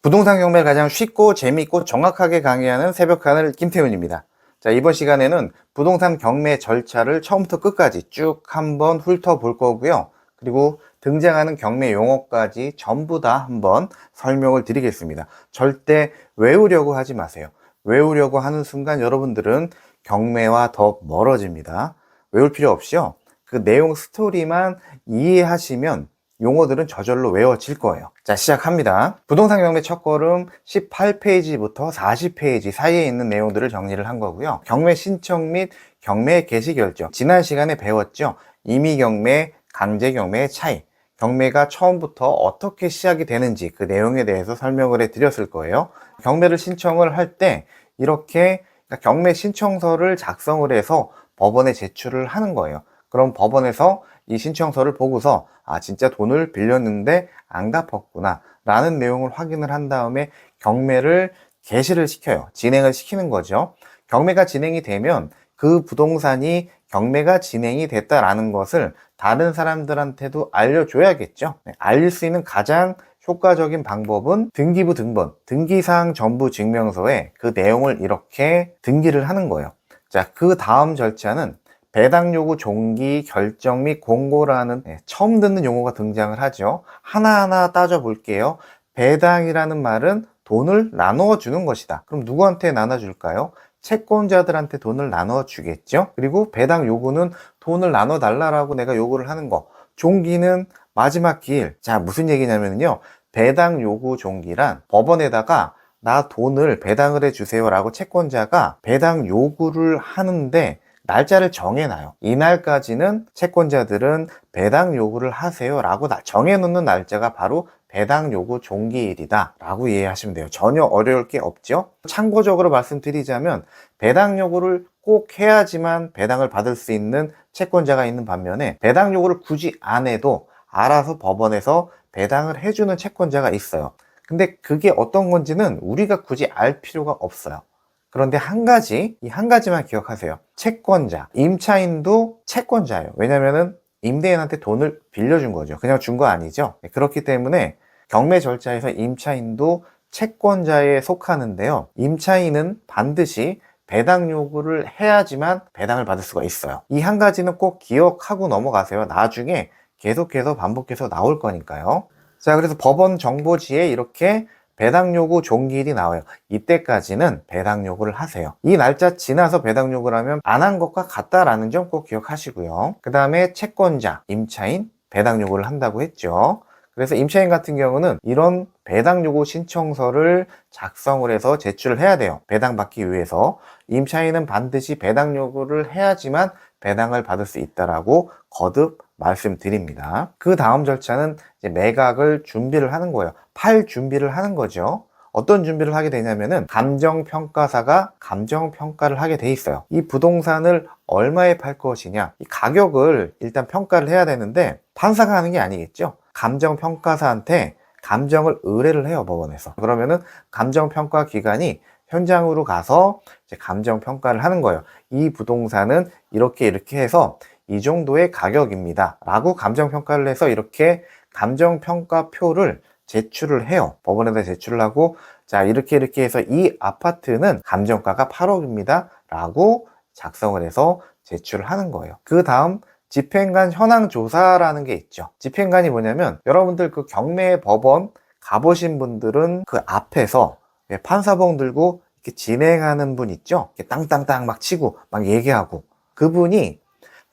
부동산 경매를 가장 쉽고 재밌고 정확하게 강의하는 새벽하늘 김태훈입니다. 자, 이번 시간에는 부동산 경매 절차를 처음부터 끝까지 쭉 한번 훑어볼 거고요. 그리고 등장하는 경매 용어까지 전부 다 한번 설명을 드리겠습니다. 절대 외우려고 하지 마세요. 외우려고 하는 순간 여러분들은 경매와 더 멀어집니다. 외울 필요 없이요. 그 내용 스토리만 이해하시면 용어들은 저절로 외워질 거예요. 자, 시작합니다. 부동산 경매 첫걸음 18페이지부터 40페이지 사이에 있는 내용들을 정리를 한 거고요. 경매 신청 및 경매 개시 결정. 지난 시간에 배웠죠. 임의 경매, 강제 경매의 차이. 경매가 처음부터 어떻게 시작이 되는지 그 내용에 대해서 설명을 해 드렸을 거예요. 경매를 신청을 할 때 이렇게 경매 신청서를 작성을 해서 법원에 제출을 하는 거예요. 그럼 법원에서 이 신청서를 보고서 진짜 돈을 빌렸는데 안 갚았구나 라는 내용을 확인을 한 다음에 경매를 개시를 시켜요. 진행을 시키는 거죠. 경매가 진행이 되면 그 부동산이 경매가 진행이 됐다라는 것을 다른 사람들한테도 알려줘야겠죠. 알릴 수 있는 가장 효과적인 방법은 등기부 등본, 등기사항 전부 증명서에 그 내용을 이렇게 등기를 하는 거예요. 자, 그 다음 절차는 배당 요구 종기 결정 및 공고라는 처음 듣는 용어가 등장을 하죠. 하나하나 따져볼게요. 배당이라는 말은 돈을 나누어 주는 것이다. 그럼 누구한테 나눠줄까요? 채권자들한테 돈을 나눠 주겠죠. 그리고 배당 요구는 돈을 나눠 달라고 내가 요구를 하는 거. 종기는 마지막 기일. 자, 무슨 얘기냐면요. 배당 요구 종기란 법원에다가 나 돈을 배당을 해주세요 라고 채권자가 배당 요구를 하는데 날짜를 정해놔요. 이날까지는 채권자들은 배당 요구를 하세요 라고 정해놓는 날짜가 바로 배당 요구 종기일이다 라고 이해하시면 돼요. 전혀 어려울 게 없죠. 참고적으로 말씀드리자면 배당 요구를 꼭 해야지만 배당을 받을 수 있는 채권자가 있는 반면에 배당 요구를 굳이 안 해도 알아서 법원에서 배당을 해주는 채권자가 있어요. 근데 그게 어떤 건지는 우리가 굳이 알 필요가 없어요. 그런데 이 한 가지만 기억하세요. 채권자, 임차인도 채권자예요. 왜냐면은 임대인한테 돈을 빌려준 거죠. 그냥 준 거 아니죠. 그렇기 때문에 경매 절차에서 임차인도 채권자에 속하는데요. 임차인은 반드시 배당 요구를 해야지만 배당을 받을 수가 있어요. 이 한 가지는 꼭 기억하고 넘어가세요. 나중에 계속해서 반복해서 나올 거니까요. 자, 그래서 법원 정보지에 이렇게 배당 요구 종기일이 나와요. 이때까지는 배당 요구를 하세요. 이 날짜 지나서 배당 요구를 하면 안 한 것과 같다라는 점 꼭 기억하시고요. 그 다음에 채권자, 임차인, 배당 요구를 한다고 했죠. 그래서 임차인 같은 경우는 이런 배당 요구 신청서를 작성을 해서 제출을 해야 돼요. 배당 받기 위해서. 임차인은 반드시 배당 요구를 해야지만 배당을 받을 수 있다라고 거듭 말씀드립니다. 그 다음 절차는 이제 매각을 준비를 하는 거예요. 팔 준비를 하는 거죠. 어떤 준비를 하게 되냐면은 감정평가사가 감정평가를 하게 돼 있어요. 이 부동산을 얼마에 팔 것이냐, 이 가격을 일단 평가를 해야 되는데 판사가 하는 게 아니겠죠. 감정평가사한테 감정을 의뢰를 해요, 법원에서. 그러면은 감정평가 기관이 현장으로 가서 이제 감정평가를 하는 거예요. 이 부동산은 이렇게 해서 이 정도의 가격입니다 라고 감정평가를 해서 이렇게 감정평가표를 제출을 해요. 법원에다 제출을 하고, 자, 이렇게 해서 이 아파트는 감정가가 8억입니다 라고 작성을 해서 제출을 하는 거예요. 그 다음 집행관 현황조사라는 게 있죠. 집행관이 뭐냐면 여러분들 그 경매 법원 가보신 분들은 그 앞에서 판사봉 들고 이렇게 진행하는 분 있죠. 이렇게 땅땅땅 막 치고 막 얘기하고, 그분이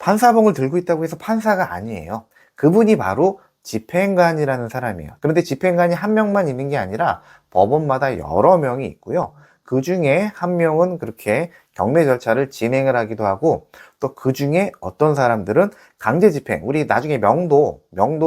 판사봉을 들고 있다고 해서 판사가 아니에요. 그분이 바로 집행관이라는 사람이에요. 그런데 집행관이 한 명만 있는 게 아니라 법원마다 여러 명이 있고요. 그 중에 한 명은 그렇게 경매 절차를 진행을 하기도 하고, 또 그 중에 어떤 사람들은 강제 집행, 우리 나중에 명도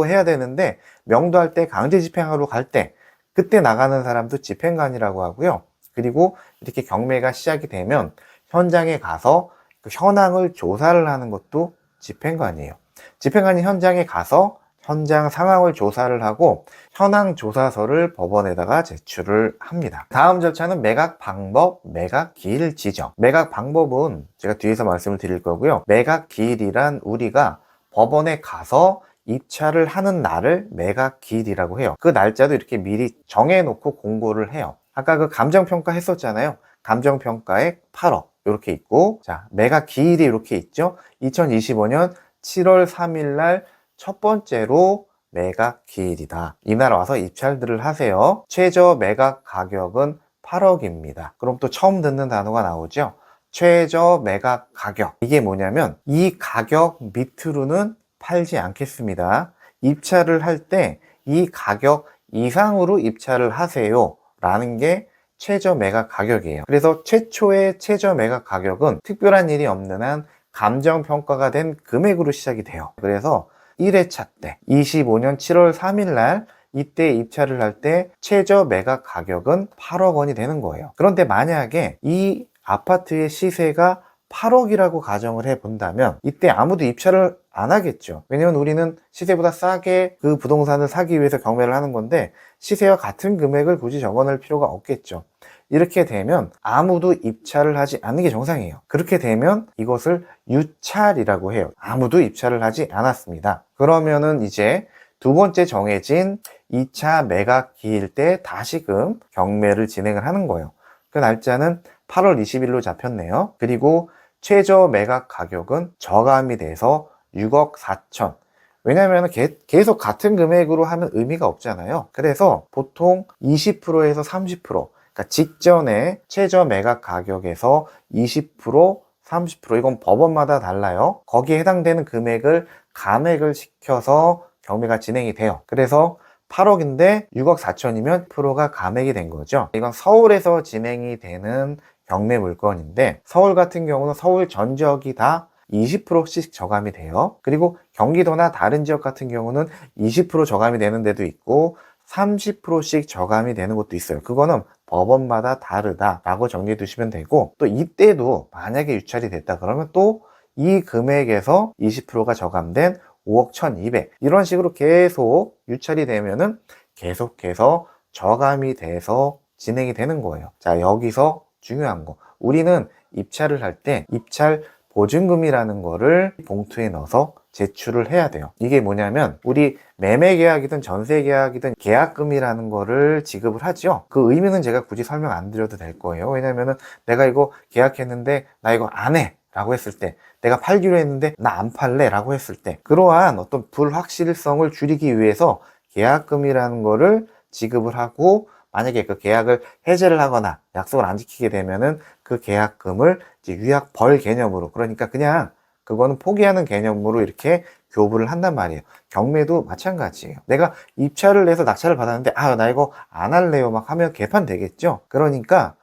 해야 되는데 명도할 때 강제 집행하러 갈 때 그때 나가는 사람도 집행관이라고 하고요. 그리고 이렇게 경매가 시작이 되면 현장에 가서 그 현황을 조사를 하는 것도 집행관이에요. 집행관이 현장에 가서 현장 상황을 조사를 하고 현황 조사서를 법원에다가 제출을 합니다. 다음 절차는 매각 방법, 매각 기일 지정. 매각 방법은 제가 뒤에서 말씀을 드릴 거고요. 매각 기일이란 우리가 법원에 가서 입찰을 하는 날을 매각기일이라고 해요. 그 날짜도 이렇게 미리 정해놓고 공고를 해요. 아까 그 감정평가 했었잖아요. 감정평가액 8억 이렇게 있고, 자, 매각기일이 이렇게 있죠. 2025년 7월 3일 날 첫 번째로 매각기일이다. 이날 와서 입찰들을 하세요. 최저 매각 가격은 8억입니다. 그럼 또 처음 듣는 단어가 나오죠. 최저 매각 가격. 이게 뭐냐면 이 가격 밑으로는 팔지 않겠습니다. 입찰을 할 때 이 가격 이상으로 입찰을 하세요 라는 게 최저 매각 가격이에요. 그래서 최초의 최저 매각 가격은 특별한 일이 없는 한 감정평가가 된 금액으로 시작이 돼요. 그래서 1회차 때 25년 7월 3일 날 이때 입찰을 할 때 최저 매각 가격은 8억 원이 되는 거예요. 그런데 만약에 이 아파트의 시세가 8억이라고 가정을 해 본다면 이때 아무도 입찰을 안 하겠죠. 왜냐면 우리는 시세보다 싸게 그 부동산을 사기 위해서 경매를 하는 건데 시세와 같은 금액을 굳이 적어놓을 필요가 없겠죠. 이렇게 되면 아무도 입찰을 하지 않는 게 정상이에요. 그렇게 되면 이것을 유찰이라고 해요. 아무도 입찰을 하지 않았습니다. 그러면은 이제 두 번째 정해진 2차 매각 기일 때 다시금 경매를 진행을 하는 거예요. 그 날짜는 8월 20일로 잡혔네요. 그리고 최저 매각 가격은 저감이 돼서 6억 4천. 왜냐하면 계속 같은 금액으로 하면 의미가 없잖아요. 그래서 보통 20%에서 30%, 그러니까 직전에 최저 매각 가격에서 20%, 30%, 이건 법원마다 달라요. 거기에 해당되는 금액을 감액을 시켜서 경매가 진행이 돼요. 그래서 8억인데 6억 4천이면 프로가 감액이 된 거죠. 이건 서울에서 진행이 되는 경매 물건인데 서울 같은 경우는 서울 전 지역이 다 20%씩 저감이 돼요. 그리고 경기도나 다른 지역 같은 경우는 20% 저감이 되는 데도 있고 30%씩 저감이 되는 곳도 있어요. 그거는 법원마다 다르다라고 정리해 두시면 되고, 또 이때도 만약에 유찰이 됐다 그러면 또 이 금액에서 20%가 저감된 5억 1200, 이런 식으로 계속 유찰이 되면은 계속해서 저감이 돼서 진행이 되는 거예요. 자, 여기서 중요한 거, 우리는 입찰을 할 때 입찰 보증금이라는 거를 봉투에 넣어서 제출을 해야 돼요. 이게 뭐냐면 우리 매매 계약이든 전세 계약이든 계약금이라는 거를 지급을 하죠. 그 의미는 제가 굳이 설명 안 드려도 될 거예요. 왜냐면은 내가 이거 계약했는데 나 이거 안 해 라고 했을 때, 내가 팔기로 했는데 나 안 팔래 라고 했을 때, 그러한 어떤 불확실성을 줄이기 위해서 계약금이라는 거를 지급을 하고, 만약에 그 계약을 해지를 하거나 약속을 안 지키게 되면은 그 계약금을 이제 위약 벌 개념으로, 그러니까 그냥 그거는 포기하는 개념으로 이렇게 교부를 한단 말이에요. 경매도 마찬가지예요. 내가 입찰을 해서 낙찰을 받았는데 나 이거 안 할래요 막 하면 개판 되겠죠. 그러니까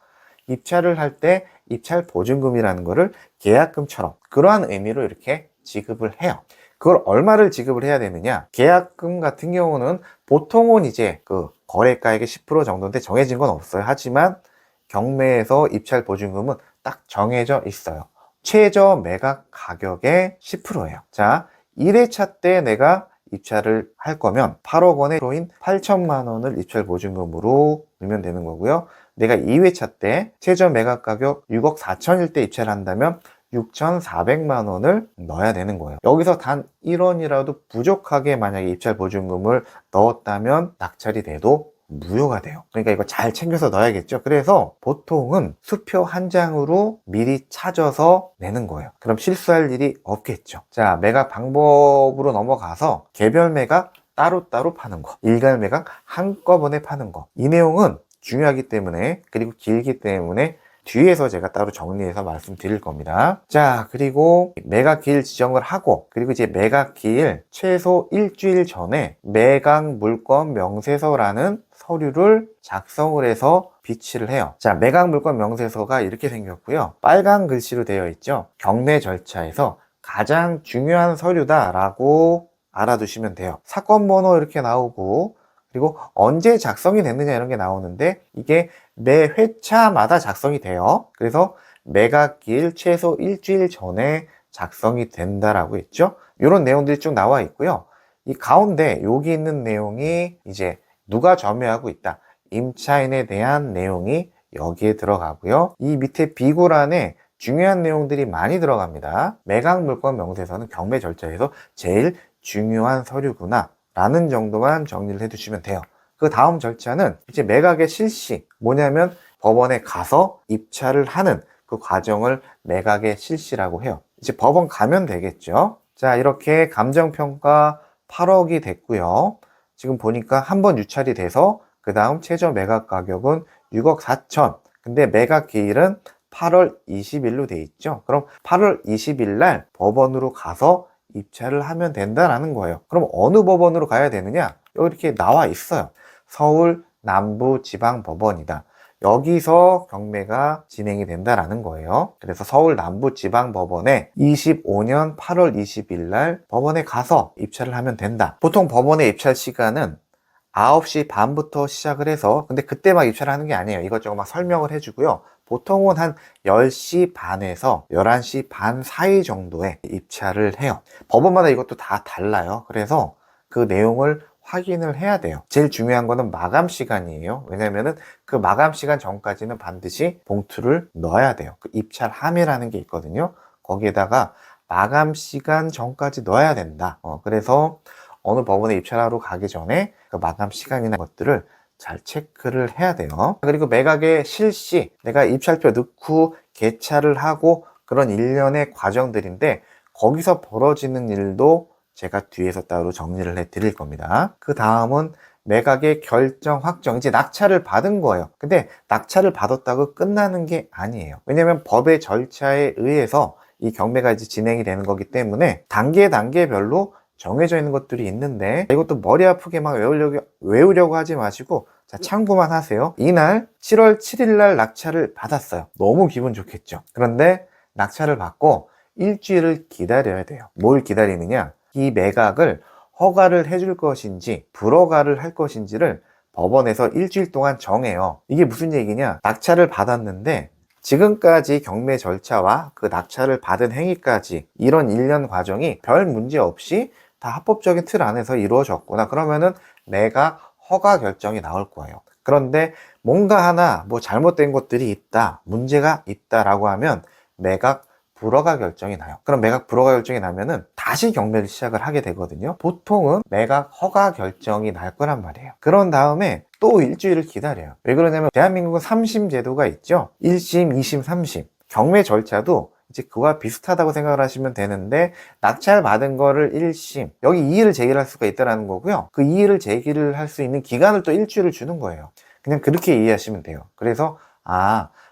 입찰을 할 때 입찰 보증금이라는 거를 계약금처럼 그러한 의미로 이렇게 지급을 해요. 그걸 얼마를 지급을 해야 되느냐? 계약금 같은 경우는 보통은 이제 그 거래가액의 10% 정도인데 정해진 건 없어요. 하지만 경매에서 입찰 보증금은 딱 정해져 있어요. 최저 매각 가격의 10%예요. 자, 1회차 때 내가 입찰을 할 거면 8억 원의 프로인 8천만 원을 입찰 보증금으로 넣으면 되는 거고요. 내가 2회차 때 최저 매각 가격 6억 4천일 때 입찰을 한다면 6,400만 원을 넣어야 되는 거예요. 여기서 단 1원이라도 부족하게 만약에 입찰 보증금을 넣었다면 낙찰이 돼도 무효가 돼요. 그러니까 이거 잘 챙겨서 넣어야겠죠. 그래서 보통은 수표 한 장으로 미리 찾아서 내는 거예요. 그럼 실수할 일이 없겠죠. 자, 매각 방법으로 넘어가서 개별 매각 따로따로 파는 거, 일괄 매각 한꺼번에 파는 거, 이 내용은 중요하기 때문에, 그리고 길기 때문에 뒤에서 제가 따로 정리해서 말씀드릴 겁니다. 자, 그리고 매각기일 지정을 하고, 그리고 이제 매각기일 최소 일주일 전에 매각 물건 명세서라는 서류를 작성을 해서 비치를 해요. 자, 매각 물건 명세서가 이렇게 생겼고요. 빨간 글씨로 되어 있죠. 경매 절차에서 가장 중요한 서류다라고 알아두시면 돼요. 사건 번호 이렇게 나오고, 그리고 언제 작성이 됐느냐 이런 게 나오는데 이게 매 회차마다 작성이 돼요. 그래서 매각기일 최소 일주일 전에 작성이 된다라고 했죠. 이런 내용들이 쭉 나와 있고요. 이 가운데 여기 있는 내용이 이제 누가 점유하고 있다, 임차인에 대한 내용이 여기에 들어가고요. 이 밑에 비고란에 중요한 내용들이 많이 들어갑니다. 매각 물건 명세서는 경매 절차에서 제일 중요한 서류구나 라는 정도만 정리를 해두시면 돼요. 그 다음 절차는 이제 매각의 실시, 뭐냐면 법원에 가서 입찰을 하는 그 과정을 매각의 실시라고 해요. 이제 법원 가면 되겠죠. 자, 이렇게 감정평가 8억이 됐고요. 지금 보니까 한 번 유찰이 돼서 그 다음 최저 매각 가격은 6억 4천. 근데 매각 기일은 8월 20일로 돼 있죠. 그럼 8월 20일 날 법원으로 가서 입찰을 하면 된다라는 거예요. 그럼 어느 법원으로 가야 되느냐? 여기 이렇게 나와 있어요. 서울 남부지방법원이다. 여기서 경매가 진행이 된다라는 거예요. 그래서 서울 남부지방법원에 25년 8월 20일 날 법원에 가서 입찰을 하면 된다. 보통 법원의 입찰 시간은 9시 반부터 시작을 해서, 근데 그때 막 입찰을 하는 게 아니에요. 이것저것 막 설명을 해주고요. 보통은 한 10시 반에서 11시 반 사이 정도에 입찰을 해요. 법원마다 이것도 다 달라요. 그래서 그 내용을 확인을 해야 돼요. 제일 중요한 거는 마감 시간이에요. 왜냐면은 그 마감 시간 전까지는 반드시 봉투를 넣어야 돼요. 그 입찰함이라는 게 있거든요. 거기에다가 마감 시간 전까지 넣어야 된다. 그래서 어느 법원에 입찰하러 가기 전에 그 마감 시간이나 것들을 잘 체크를 해야 돼요. 그리고 매각의 실시, 내가 입찰표 넣고 개찰을 하고 그런 일련의 과정들인데, 거기서 벌어지는 일도 제가 뒤에서 따로 정리를 해 드릴 겁니다. 그 다음은 매각의 결정 확정, 이제 낙찰을 받은 거예요. 근데 낙찰을 받았다고 끝나는 게 아니에요. 왜냐면 법의 절차에 의해서 이 경매가 이제 진행이 되는 거기 때문에 단계별로 정해져 있는 것들이 있는데, 이것도 머리 아프게 막 외우려고 하지 마시고, 자, 참고만 하세요. 이날 7월 7일 날 낙찰을 받았어요. 너무 기분 좋겠죠. 그런데 낙찰을 받고 일주일을 기다려야 돼요. 뭘 기다리느냐? 이 매각을 허가를 해줄 것인지 불허가를 할 것인지를 법원에서 일주일 동안 정해요. 이게 무슨 얘기냐? 낙찰을 받았는데 지금까지 경매 절차와 그 낙찰을 받은 행위까지 이런 일련 과정이 별 문제 없이 다 합법적인 틀 안에서 이루어졌구나. 그러면은 매각 허가 결정이 나올 거예요. 그런데 뭔가 하나 뭐 잘못된 것들이 있다, 문제가 있다라고 하면 매각 불허가 결정이 나요. 그럼 매각 불허가 결정이 나면은 다시 경매를 시작을 하게 되거든요. 보통은 매각 허가 결정이 날 거란 말이에요. 그런 다음에 또 일주일을 기다려요. 왜 그러냐면 대한민국은 3심 제도가 있죠. 1심, 2심, 3심. 경매 절차도 이제 그와 비슷하다고 생각을 하시면 되는데, 낙찰 받은 거를 1심, 여기 이의를 제기를 할 수가 있다는 거고요. 그 이의를 제기를 할 수 있는 기간을 또 일주일을 주는 거예요. 그냥 그렇게 이해하시면 돼요. 그래서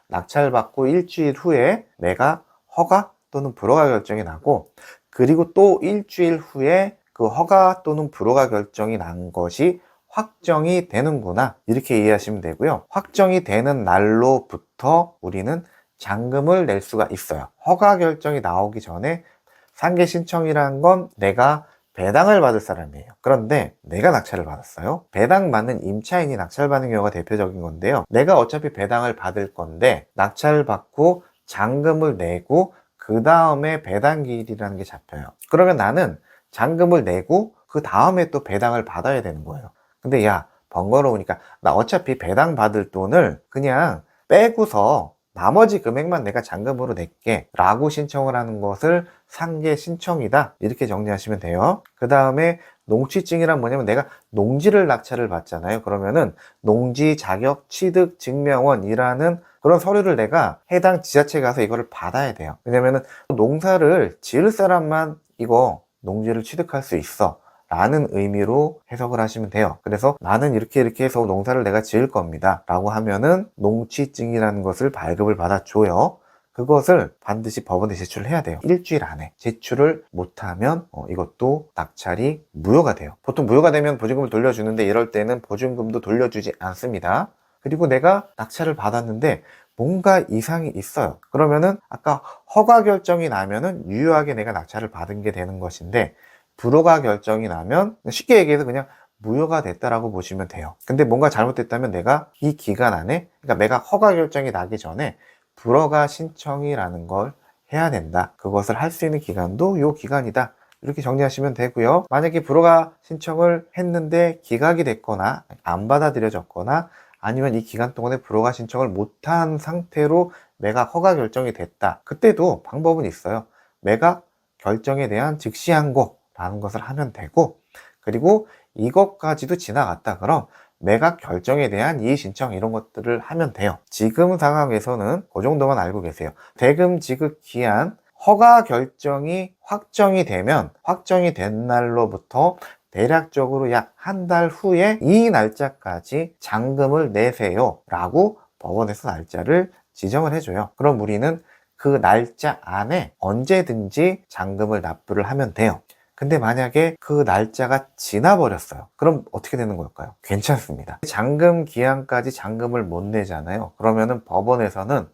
낙찰 받고 일주일 후에 매각 허가 또는 불허가 결정이 나고, 그리고 또 일주일 후에 그 허가 또는 불허가 결정이 난 것이 확정이 되는구나, 이렇게 이해하시면 되고요. 확정이 되는 날로부터 우리는 잔금을 낼 수가 있어요. 허가 결정이 나오기 전에 상계 신청이란 건 내가 배당을 받을 사람이에요. 그런데 내가 낙찰을 받았어요. 배당 받는 임차인이 낙찰 받는 경우가 대표적인 건데요. 내가 어차피 배당을 받을 건데 낙찰을 받고 잔금을 내고 그 다음에 배당 기일이라는 게 잡혀요. 그러면 나는 잔금을 내고 그 다음에 또 배당을 받아야 되는 거예요. 근데 야, 번거로우니까 나 어차피 배당 받을 돈을 그냥 빼고서 나머지 금액만 내가 잔금으로 낼게 라고 신청을 하는 것을 상계 신청이다, 이렇게 정리하시면 돼요. 그 다음에 농취증이란 뭐냐면 내가 농지를 낙찰을 받잖아요. 그러면은 농지 자격 취득 증명원이라는 그런 서류를 내가 해당 지자체에 가서 이거를 받아야 돼요. 왜냐면은 농사를 지을 사람만 이거 농지를 취득할 수 있어 라는 의미로 해석을 하시면 돼요. 그래서 나는 이렇게 해서 농사를 내가 지을 겁니다 라고 하면은 농취증이라는 것을 발급을 받아줘요. 그것을 반드시 법원에 제출을 해야 돼요. 일주일 안에 제출을 못하면 이것도 낙찰이 무효가 돼요. 보통 무효가 되면 보증금을 돌려주는데, 이럴 때는 보증금도 돌려주지 않습니다. 그리고 내가 낙찰을 받았는데 뭔가 이상이 있어요. 그러면은 아까 허가 결정이 나면은 유효하게 내가 낙찰을 받은 게 되는 것인데, 불허가 결정이 나면 쉽게 얘기해서 그냥 무효가 됐다라고 보시면 돼요. 근데 뭔가 잘못됐다면 내가 이 기간 안에, 그러니까 내가 허가 결정이 나기 전에 불허가 신청이라는 걸 해야 된다. 그것을 할 수 있는 기간도 요 기간이다, 이렇게 정리하시면 되고요. 만약에 불허가 신청을 했는데 기각이 됐거나 안 받아들여졌거나 아니면 이 기간 동안에 불허가 신청을 못한 상태로 매각 허가 결정이 됐다. 그때도 방법은 있어요. 매각 결정에 대한 즉시 항고 라는 것을 하면 되고, 그리고 이것까지도 지나갔다 그럼 매각 결정에 대한 이의 신청 이런 것들을 하면 돼요. 지금 상황에서는 그 정도만 알고 계세요. 대금 지급 기한 허가 결정이 확정이 되면 확정이 된 날로부터 대략적으로 약 한 달 후에 이 날짜까지 잔금을 내세요 라고 법원에서 날짜를 지정을 해줘요. 그럼 우리는 그 날짜 안에 언제든지 잔금을 납부를 하면 돼요. 근데 만약에 그 날짜가 지나버렸어요. 그럼 어떻게 되는 걸까요? 괜찮습니다. 잔금 기한까지 잔금을 못 내잖아요. 그러면은 법원에서는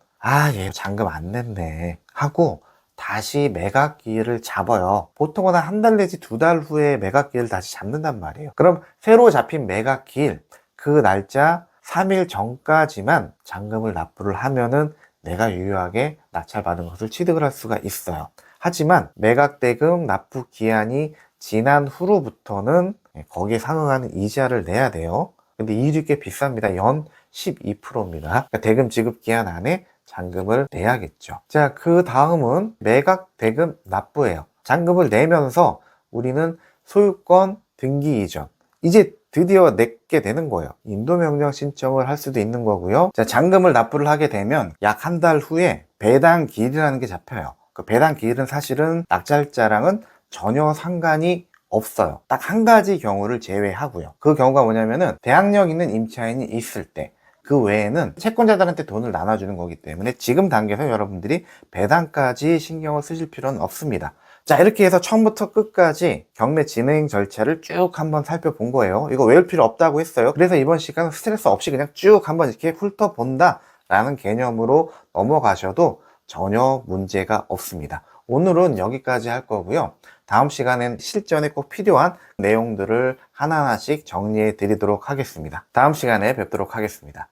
얘 잔금 안 냈네 하고 다시 매각 기일을 잡아요. 보통은 한 달 내지 2달 후에 매각 기일을 다시 잡는단 말이에요. 그럼 새로 잡힌 매각 기일, 그 날짜 3일 전까지만 잔금을 납부를 하면은 내가 유효하게 낙찰받은 것을 취득을 할 수가 있어요. 하지만 매각대금 납부 기한이 지난 후로부터는 거기에 상응하는 이자를 내야 돼요. 근데 이율이 꽤 비쌉니다. 연 12%입니다. 그러니까 대금 지급 기한 안에 잔금을 내야겠죠. 자, 그 다음은 매각대금 납부예요. 잔금을 내면서 우리는 소유권 등기 이전, 이제 드디어 내게 되는 거예요. 인도명령 신청을 할 수도 있는 거고요. 자, 잔금을 납부를 하게 되면 약 한 달 후에 배당 기일이라는 게 잡혀요. 그 배당 기일은 사실은 낙찰자랑은 전혀 상관이 없어요. 딱 한 가지 경우를 제외하고요. 그 경우가 뭐냐면은 대항력 있는 임차인이 있을 때, 그 외에는 채권자들한테 돈을 나눠주는 거기 때문에 지금 단계에서 여러분들이 배당까지 신경을 쓰실 필요는 없습니다. 자, 이렇게 해서 처음부터 끝까지 경매 진행 절차를 쭉 한번 살펴본 거예요. 이거 외울 필요 없다고 했어요. 그래서 이번 시간은 스트레스 없이 그냥 쭉 한번 이렇게 훑어본다 라는 개념으로 넘어가셔도 전혀 문제가 없습니다. 오늘은 여기까지 할 거고요. 다음 시간엔 실전에 꼭 필요한 내용들을 하나하나씩 정리해 드리도록 하겠습니다. 다음 시간에 뵙도록 하겠습니다.